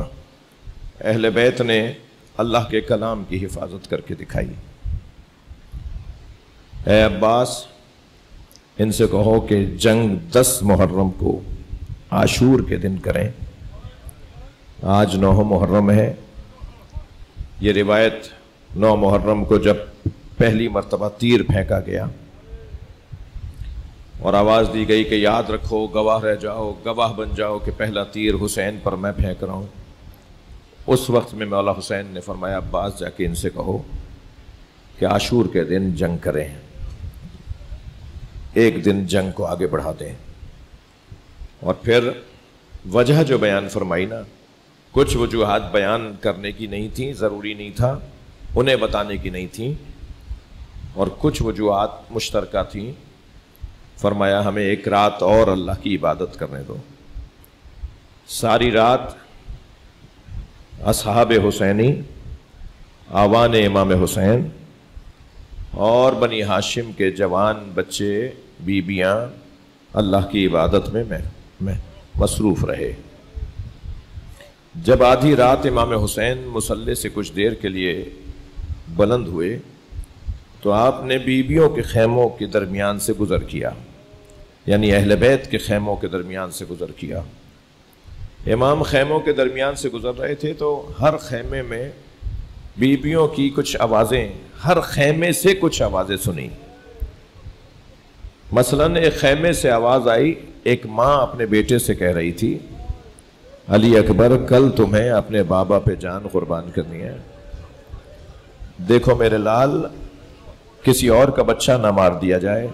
اہل بیت نے اللہ کے کلام کی حفاظت کر کے دکھائی. اے عباس، ان سے کہو کہ جنگ 10 محرم کو عاشور کے دن کریں. آج 9 محرم ہے. یہ روایت 9 محرم کو جب پہلی مرتبہ تیر پھینکا گیا اور آواز دی گئی کہ یاد رکھو، گواہ رہ جاؤ، گواہ بن جاؤ کہ پہلا تیر حسین پر میں پھینک رہا ہوں، اس وقت میں مولا حسین نے فرمایا عباس جا کے ان سے کہو کہ عاشور کے دن جنگ کریں، ایک دن جنگ کو آگے بڑھا دیں. اور پھر وجہ جو بیان فرمائی نا، کچھ وجوہات بیان کرنے کی نہیں تھیں، ضروری نہیں تھا انہیں بتانے کی نہیں تھیں، اور کچھ وجوہات مشترکہ تھیں. فرمایا ہمیں ایک رات اور اللہ کی عبادت کرنے دو. ساری رات اصحاب حسینی، آوان امام حسین اور بنی ہاشم کے جوان بچے، بیبیاں اللہ کی عبادت میں مصروف رہے. جب آدھی رات امام حسین مصلی سے کچھ دیر کے لیے بلند ہوئے تو آپ نے بیبیوں کے خیموں کے درمیان سے گزر کیا، یعنی اہل بیت کے خیموں کے درمیان سے گزر کیا. امام خیموں کے درمیان سے گزر رہے تھے تو ہر خیمے میں بیبیوں کی کچھ آوازیں، ہر خیمے سے کچھ آوازیں سنی. مثلاً ایک خیمے سے آواز آئی، ایک ماں اپنے بیٹے سے کہہ رہی تھی علی اکبر کل تمہیں اپنے بابا پہ جان قربان کرنی ہے، دیکھو میرے لال کسی اور کا بچہ نہ مار دیا جائے،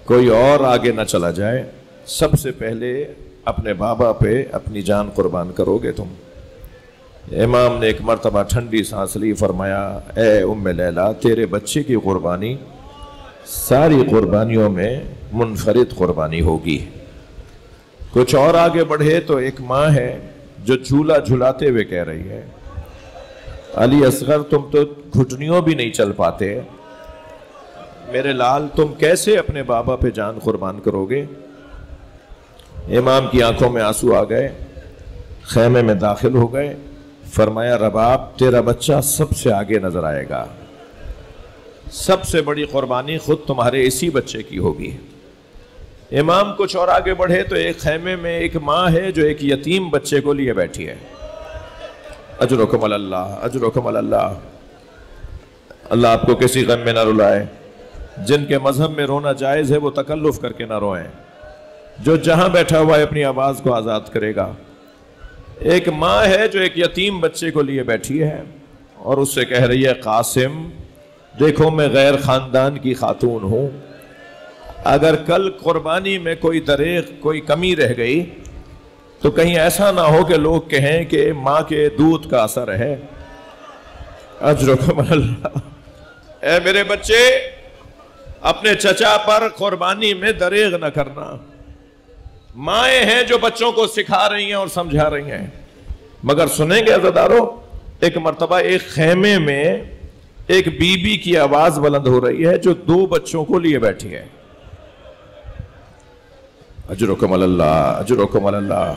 کوئی اور آگے نہ چلا جائے، سب سے پہلے اپنے بابا پہ اپنی جان قربان کرو گے تم. امام نے ایک مرتبہ ٹھنڈی سانس لی، فرمایا اے ام لیلا تیرے بچے کی قربانی ساری قربانیوں میں منفرد قربانی ہوگی. کچھ اور آگے بڑھے تو ایک ماں ہے جو جھولا جھلاتے ہوئے کہہ رہی ہے علی اصغر تم تو گھٹنیوں بھی نہیں چل پاتے، میرے لال تم کیسے اپنے بابا پہ جان قربان کرو گے؟ امام کی آنکھوں میں آنسو آ گئے، خیمے میں داخل ہو گئے، فرمایا رباب تیرا بچہ سب سے آگے نظر آئے گا، سب سے بڑی قربانی خود تمہارے اسی بچے کی ہوگی۔ امام کچھ اور آگے بڑھے تو ایک خیمے میں ایک ماں ہے جو ایک یتیم بچے کو لیے بیٹھی ہے۔ اجرکم اللہ، اجرکم اللہ، اللہ آپ کو کسی غم میں نہ رلائے۔ جن کے مذہب میں رونا جائز ہے وہ تکلف کر کے نہ روئیں، جو جہاں بیٹھا ہوا ہے اپنی آواز کو آزاد کرے گا۔ ایک ماں ہے جو ایک یتیم بچے کو لیے بیٹھی ہے اور اس سے کہہ رہی ہے قاسم دیکھو میں غیر خاندان کی خاتون ہوں، اگر کل قربانی میں کوئی دریغ کوئی کمی رہ گئی تو کہیں ایسا نہ ہو کہ لوگ کہیں کہ ماں کے دودھ کا اثر ہے۔ اجرکم اللہ، اے میرے بچے اپنے چچا پر قربانی میں دریغ نہ کرنا۔ مائیں ہیں جو بچوں کو سکھا رہی ہیں اور سمجھا رہی ہیں، مگر سنیں گے عزیزارو، ایک مرتبہ ایک خیمے میں ایک بی بی کی آواز بلند ہو رہی ہے جو 2 بچوں کو لیے بیٹھی ہے۔ اجرکم اللہ، اجرکم اللہ،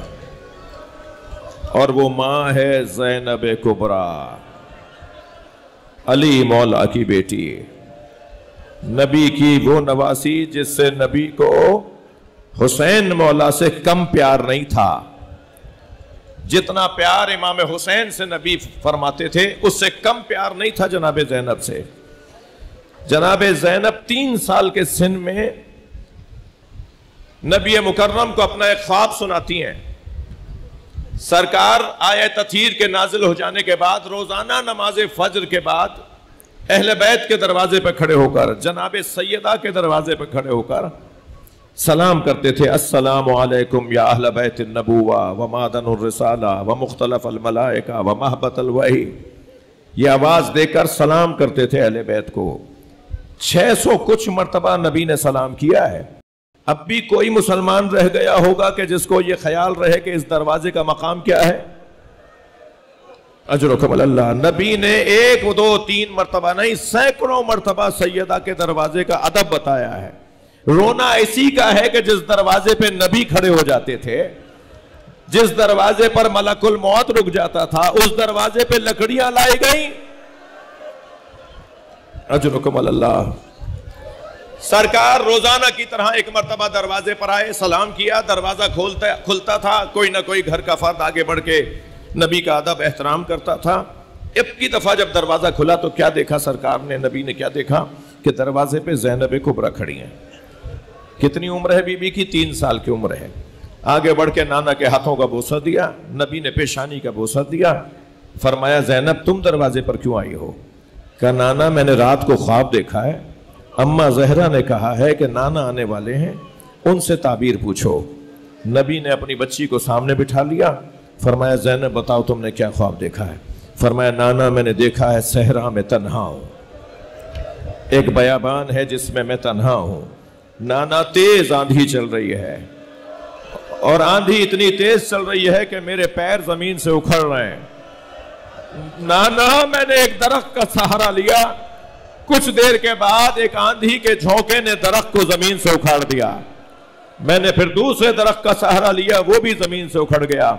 اور وہ ماں ہے زینب کبریٰ، علی مولا کی بیٹی، نبی کی وہ نواسی جس سے نبی کو حسین مولا سے کم پیار نہیں تھا۔ جتنا پیار امام حسین سے نبی فرماتے تھے اس سے کم پیار نہیں تھا جناب زینب سے۔ جناب زینب 3 سال کے سن میں نبی مکرم کو اپنا ایک خواب سناتی ہیں۔ سرکار آیت تطہیر کے نازل ہو جانے کے بعد روزانہ نماز فجر کے بعد اہل بیت کے دروازے پہ کھڑے ہو کر، جناب سیدہ کے دروازے پہ کھڑے ہو کر سلام کرتے تھے، السلام علیکم یا اہل بیت النبوہ و معدن الرسالہ و مختلف الملائکہ و محبت الوحی، یہ آواز دے کر سلام کرتے تھے اہل بیت کو۔ 600 کچھ مرتبہ نبی نے سلام کیا ہے۔ اب بھی کوئی مسلمان رہ گیا ہوگا کہ جس کو یہ خیال رہے کہ اس دروازے کا مقام کیا ہے؟ اجرکم اللہ، نبی نے 1 2 3 مرتبہ نہیں سینکڑوں مرتبہ سیدہ کے دروازے کا ادب بتایا ہے۔ رونا اسی کا ہے کہ جس دروازے پہ نبی کھڑے ہو جاتے تھے، جس دروازے پر ملک الموت رک جاتا تھا، اس دروازے پہ لکڑیاں لائی گئیں۔ اجرکم اللہ، سرکار روزانہ کی طرح ایک مرتبہ دروازے پر آئے، سلام کیا، دروازہ کھلتا تھا، کوئی نہ کوئی گھر کا فرد آگے بڑھ کے نبی کا ادب احترام کرتا تھا۔ اب کی دفعہ جب دروازہ کھلا تو کیا دیکھا سرکار نے، نبی نے کیا دیکھا کہ دروازے پہ زینب کبریٰ کھڑی ہیں۔ کتنی عمر ہے بی بی کی؟ 3 سال کی عمر ہے۔ آگے بڑھ کے نانا کے ہاتھوں کا بوسہ دیا، نبی نے پیشانی کا بوسہ دیا، فرمایا زینب تم دروازے پر کیوں آئی ہو؟ کہا نانا میں نے رات کو خواب دیکھا ہے، اماں زہرا نے کہا ہے کہ نانا آنے والے ہیں، ان سے تعبیر پوچھو۔ نبی نے اپنی بچی کو سامنے بٹھا لیا، فرمایا زینب بتاؤ تم نے کیا خواب دیکھا ہے؟ فرمایا نانا میں نے دیکھا ہے صحرا میں تنہا ہوں، ایک بیابان ہے جس میں میں تنہا ہوں، نانا تیز آندھی چل رہی ہے اور آندھی اتنی تیز چل رہی ہے کہ میرے پیر زمین سے اکھڑ رہے ہیں، نانا میں نے ایک درخت کا سہارا لیا، کچھ دیر کے بعد ایک آندھی کے جھونکے نے درخت کو زمین سے اکھاڑ دیا، میں نے پھر دوسرے درخت کا سہارا لیا، وہ بھی زمین سے اکھڑ گیا،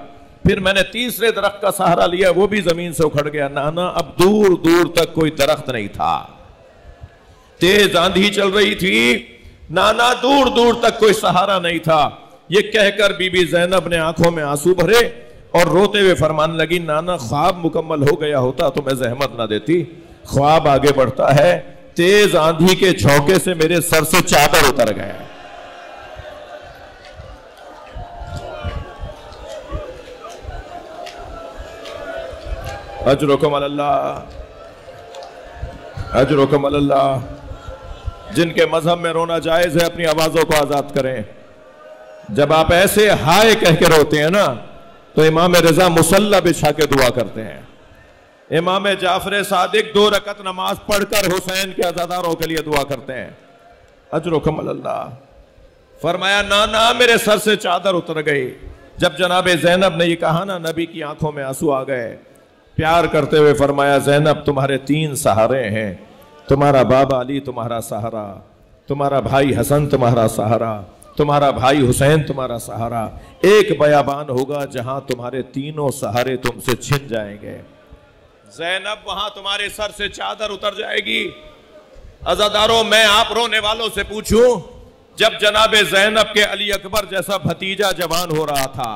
پھر میں نے تیسرے درخت کا سہارا لیا، وہ بھی زمین سے اکھڑ گیا، نانا اب دور دور تک کوئی درخت نہیں تھا، تیز آندھی چل رہی تھی، نانا دور دور تک کوئی سہارا نہیں تھا۔ یہ کہہ کر بی بی زینب نے آنکھوں میں آنسو بھرے اور روتے ہوئے فرمان لگی نانا خواب مکمل ہو گیا ہوتا تو میں زحمت نہ دیتی، خواب آگے بڑھتا ہے، تیز آندھی کے جھونکے سے میرے سر سے چادر اتر گیا۔ اجرکم اللہ، اجرکم اللہ، جن کے مذہب میں رونا جائز ہے اپنی آوازوں کو آزاد کریں۔ جب آپ ایسے ہائے کہہ کے روتے ہیں نا تو امام رضا مصلی بچھا کے دعا کرتے ہیں، امام جعفر صادق 2 رکعت نماز پڑھ کر حسین کے عزاداروں کے لیے دعا کرتے ہیں۔ اجرکم اللہ، فرمایا نا میرے سر سے چادر اتر گئی. جب جناب زینب نے یہ کہا نا, نبی کی آنکھوں میں آنسو آ گئے. پیار کرتے ہوئے فرمایا زینب تمہارے 3 سہارے ہیں, تمہارا بابا علی تمہارا سہارا, تمہارا بھائی حسن تمہارا سہارا, تمہارا بھائی حسین تمہارا سہارا. ایک بیابان ہوگا جہاں تمہارے 3 سہارے تم سے چھن جائیں گے. زینب وہاں تمہارے سر سے چادر اتر جائے گی. عزاداروں میں آپ رونے والوں سے پوچھوں, جب جناب زینب کے علی اکبر جیسا بھتیجا جوان ہو رہا تھا,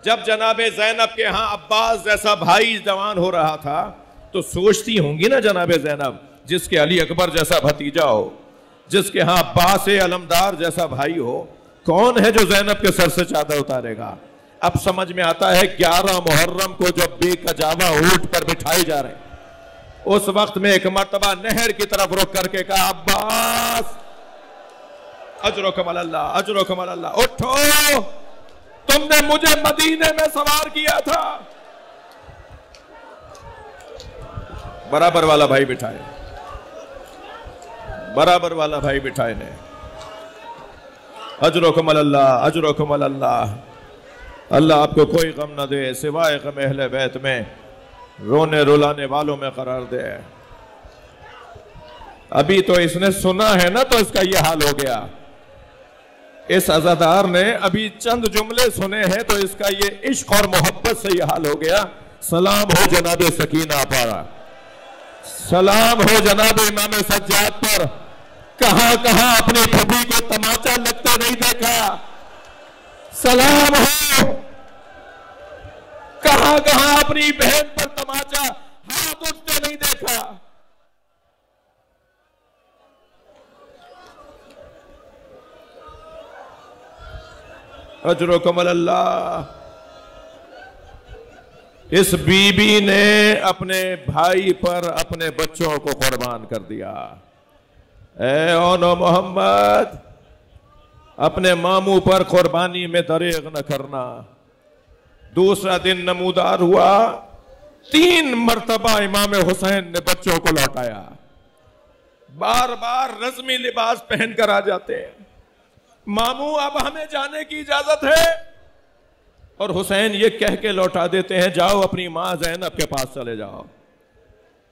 جب جناب زینب کے ہاں عباس جیسا بھائی جوان ہو رہا تھا, تو سوچتی ہوں گی نا جناب زینب جس کے علی اکبر جیسا بھتیجا ہو, جس کے ہاں عباس علمدار جیسا بھائی ہو, کون ہے جو زینب کے سر سے چادر اتارے گا؟ اب سمجھ میں آتا ہے 11 محرم کو جب بے کجاوا اونٹ پر بٹھائے جا رہے, اس وقت میں ایک مرتبہ نہر کی طرف رک کر کے کہا عباس اجرکم اللہ, اجرکم اللہ, اٹھو, تم نے مجھے مدینے میں سوار کیا تھا. برابر والا بھائی بٹھائے, برابر والا بھائی بٹھائے نے. اجرکم اللہ, اجرکم اللہ. اللہ آپ کو کوئی غم نہ دے سوائے غم اہل بیت میں, رونے رلانے والوں میں قرار دے. ابھی تو اس نے سنا ہے نا تو اس کا یہ حال ہو گیا. اس عزادار نے ابھی چند جملے سنے ہیں تو اس کا یہ عشق اور محبت سے یہ حال ہو گیا. سلام ہو جناب سکینہ پر, سلام ہو جناب امام سجاد پر. کہاں کہاں اپنی پھوپھی کو تماچا لگتا نہیں دیکھا. سلام ہو, کہاں کہاں اپنی بہن پر تماچا ہاتھ اٹھتے نہیں دیکھا. اجرکم اللہ. اس بی بی نے اپنے بھائی پر اپنے بچوں کو قربان کر دیا. اے اونو محمد, اپنے ماموں پر قربانی میں دریغ نہ کرنا. دوسرا دن نمودار ہوا, 3 مرتبہ امام حسین نے بچوں کو لوٹایا. بار بار رزمی لباس پہن کر آ جاتے ہیں, ماموں اب ہمیں جانے کی اجازت ہے, اور حسین یہ کہہ کے لوٹا دیتے ہیں جاؤ اپنی ماں زینب کے پاس چلے جاؤ.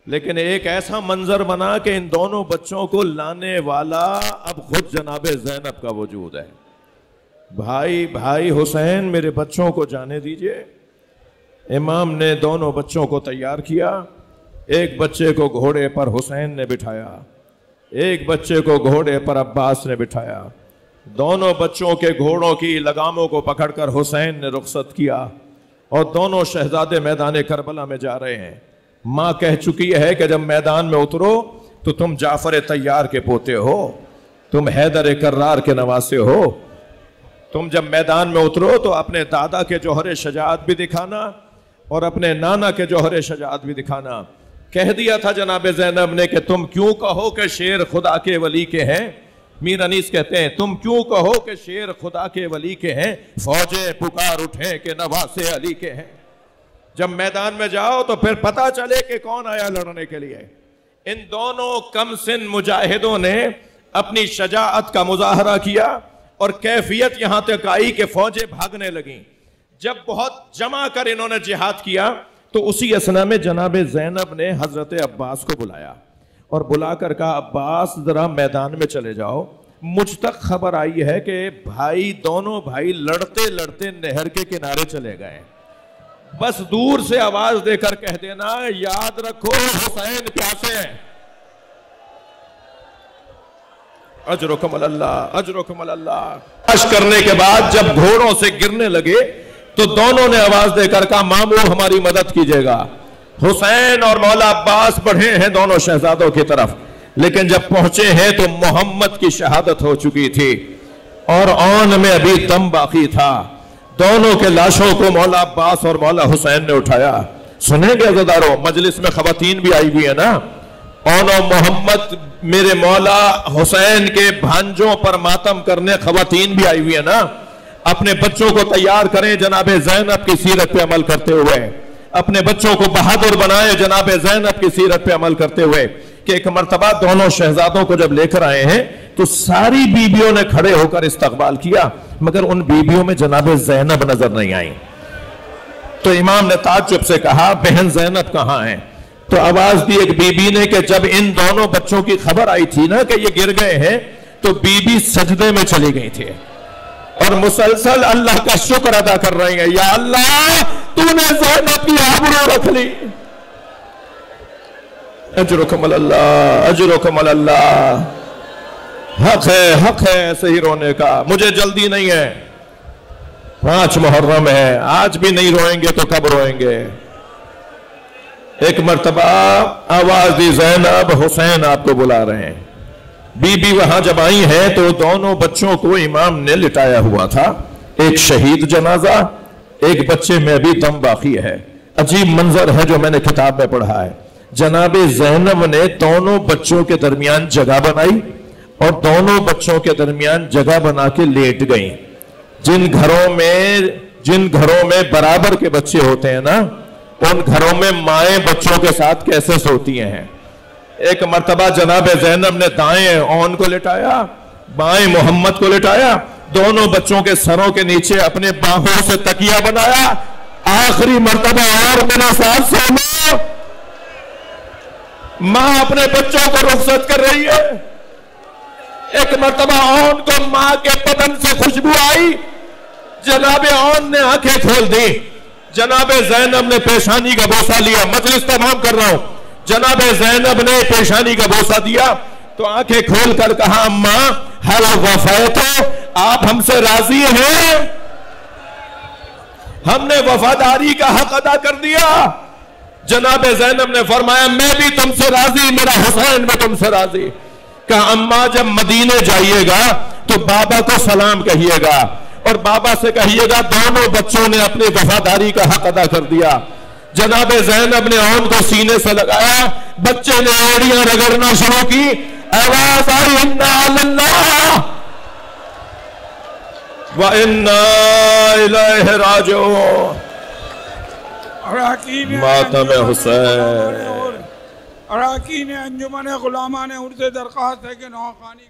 لیکن ایک ایسا منظر بنا کہ ان دونوں بچوں کو لانے والا اب خود جناب زینب کا وجود ہے. بھائی حسین میرے بچوں کو جانے دیجئے. امام نے دونوں بچوں کو تیار کیا. ایک بچے کو گھوڑے پر حسین نے بٹھایا, ایک بچے کو گھوڑے پر عباس نے بٹھایا. دونوں بچوں کے گھوڑوں کی لگاموں کو پکڑ کر حسین نے رخصت کیا, اور دونوں شہزادے میدان کربلا میں جا رہے ہیں. ماں کہہ چکی ہے کہ جب میدان میں اترو تو تم جعفر طیار کے پوتے ہو, تم حیدر کرار کے نواسے ہو. تم جب میدان میں اترو تو اپنے دادا کے جوہر شجاعت بھی دکھانا اور اپنے نانا کے جوہر شجاعت بھی دکھانا. کہہ دیا تھا جناب زینب نے کہ تم کیوں کہو کہ شیر خدا کے ولی کے ہیں. میر انیس کہتے ہیں تم کیوں کہو کہ شیر خدا کے ولی کے ہیں, فوجیں پکار اٹھیں کہ نواسے علی کے ہیں. جب میدان میں جاؤ تو پھر پتا چلے کہ کون آیا لڑنے کے لیے. ان دونوں کم سن مجاہدوں نے اپنی شجاعت کا مظاہرہ کیا, اور کیفیت یہاں تک آئی کہ فوجیں بھاگنے لگیں. جب بہت جمع کر انہوں نے جہاد کیا تو اسی اثنا میں جناب زینب نے حضرت عباس کو بلایا اور بلا کر کہا عباس ذرا میدان میں چلے جاؤ. مجھ تک خبر آئی ہے کہ دونوں بھائی لڑتے لڑتے نہر کے کنارے چلے گئے. بس دور سے آواز دے کر کہہ دینا یاد رکھو حسین پیاسے ہیں. اجرکم اللہ, اجرکم اللہ. کرنے کے بعد جب گھوڑوں سے گرنے لگے تو دونوں نے آواز دے کر کہا ماموں ہماری مدد کیجیے گا. حسین اور مولا عباس بڑھے ہیں دونوں شہزادوں کی طرف, لیکن جب پہنچے ہیں تو محمد کی شہادت ہو چکی تھی اور آن میں ابھی دم باقی تھا. دونوں کے لاشوں کو مولا عباس اور مولا حسین نے اٹھایا. سنیں گے عزاداروں, مجلس میں خواتین بھی آئی ہوئی ہیں نا. اونو محمد میرے مولا حسین کے بھانجوں پر ماتم کرنے خواتین بھی آئی ہوئی ہیں نا. اپنے بچوں کو تیار کریں جناب زینب کی سیرت پہ عمل کرتے ہوئے, اپنے بچوں کو بہادر بنائے جناب زینب کی سیرت پہ عمل کرتے ہوئے. کہ ایک مرتبہ دونوں شہزادوں کو جب لے کر آئے ہیں تو ساری بیویوں نے کھڑے ہو کر استقبال کیا، مگر ان بیویوں میں جناب زینب نظر نہیں آئی۔ تو امام نے تعجب سے کہا بہن زینب کہاں ہیں؟ تو آواز دی ایک بی بی نے کہ جب ان دونوں بچوں کی خبر آئی تھی نا کہ یہ گر گئے ہیں تو بی بی سجدے میں چلی گئی تھی اور مسلسل اللہ کا شکر ادا کر رہی ہیں، یا اللہ تو نے زینب کی آبرو رکھ لی، اجرکم اللہ اجرکم اللہ۔ حق ہے ایسے ہی رونے کا، مجھے جلدی نہیں ہے، 5 محرم ہے، آج بھی نہیں روئیں گے تو کب روئیں گے؟ ایک مرتبہ آواز دی زینب حسین آپ کو بلا رہے ہیں۔ بی بی وہاں جب آئی ہیں تو دونوں بچوں کو امام نے لٹایا ہوا تھا، ایک شہید جنازہ، ایک بچے میں بھی دم باقی ہے۔ عجیب منظر ہے جو میں نے کتاب میں پڑھا ہے، جناب زینب نے دونوں بچوں کے درمیان جگہ بنائی اور دونوں بچوں کے درمیان جگہ بنا کے لیٹ گئیں۔ جن گھروں میں برابر کے بچے ہوتے ہیں نا، ان گھروں میں مائیں بچوں کے ساتھ کیسے سوتی ہیں۔ ایک مرتبہ جناب زینب نے دائیں اون کو لٹایا، بائیں محمد کو لٹایا، دونوں بچوں کے سروں کے نیچے اپنے باہوں سے تکیہ بنایا، آخری مرتبہ اور میرے ساتھ سو۔ ماں اپنے بچوں کو رخصت کر رہی ہے، ایک مرتبہ اون کو ماں کے بدن سے خوشبو آئی، جناب اون نے آنکھیں کھول دی، جناب زینب نے پیشانی کا بوسہ لیا، مجلس تمام کر رہا ہوں، جناب زینب نے پیشانی کا بوسہ دیا تو آنکھیں کھول کر کہا اماں حل وفیتو، آپ ہم سے راضی ہیں؟ ہم نے وفاداری کا حق ادا کر دیا۔ جناب زینب نے فرمایا میں بھی تم سے راضی، میرا حسین بھی تم سے راضی۔ کہا اماں جب مدینے جائیے گا تو بابا کو سلام کہیے گا اور بابا سے کہیے گا دونوں بچوں نے اپنی وفاداری کا حق ادا کر دیا۔ جناب زینب نے اون کو سینے سے لگایا، بچے نے ایڑیاں رگڑنا شروع کی، آواز آئی انا للہ وَإِنَّا إِلَيْهِ رَاجِعُونَ۔ ماتم حسین، اراکین انجمن غلامان عرض درخواست ہے کہ نوخانی